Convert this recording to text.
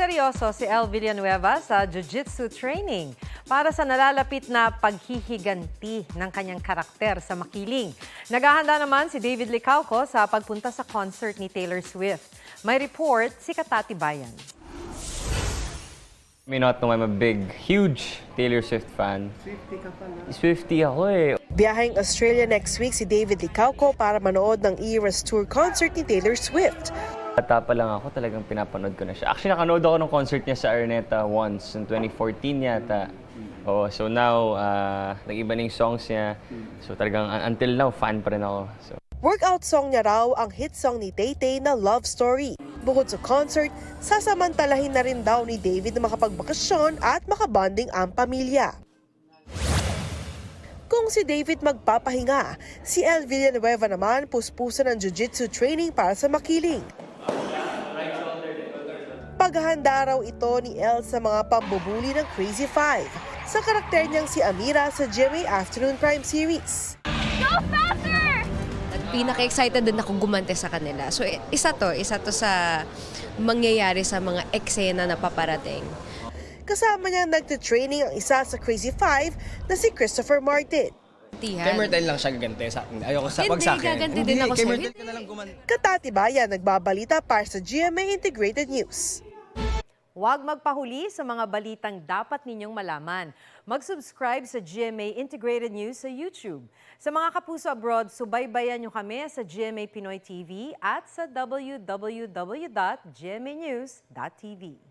Seryoso si El Villanueva sa jiu-jitsu training para sa nalalapit na paghihiganti ng kanyang karakter sa makiling. Naghahanda naman si David Licauco sa pagpunta sa concert ni Taylor Swift. May report si Katati Bayan. You may not know I'm a big, huge Taylor Swift fan. Swiftie ka pala. Swiftie ako eh. Biyaheng Australia next week si David Licauco para manood ng Eras Tour concert ni Taylor Swift. Bata pa lang ako, talagang pinapanood ko na siya. Actually, nakanood ako ng concert niya sa Araneta once, in 2014 yata. Oh, so now, nag-iba na yung songs niya. So talagang until now, fan pa rin ako. So. Workout song niya raw ang hit song ni Tay-Tay na Love Story. Bukod sa concert, sasamantalahin na rin daw ni David na makapagbakasyon at makabanding ang pamilya. Kung si David magpapahinga, si El Villanueva naman puspusan ng jiu-jitsu training para sa makiling. Paghahanda raw ito ni El sa mga pambubuli ng Crazy Five sa karakter niyang si Amira sa GMA Afternoon Prime Series. Go faster! Pinaka-excited din ako gumante sa kanila. So isa to sa mangyayari sa mga eksena na paparating. Kasama niya nagte-training ang isa sa Crazy Five na si Christopher Martin. Kay Martin lang siya gagante sa akin. Ayoko sa pag sa akin. Gaganti din ako Kay sa'yo. Martin ka na lang gumante. Katati Bayan, nagbabalita para sa GMA Integrated News. Huwag magpahuli sa mga balitang dapat ninyong malaman. Mag-subscribe sa GMA Integrated News sa YouTube. Sa mga kapuso abroad, subaybayan nyo kami sa GMA Pinoy TV at sa www.gmanews.tv.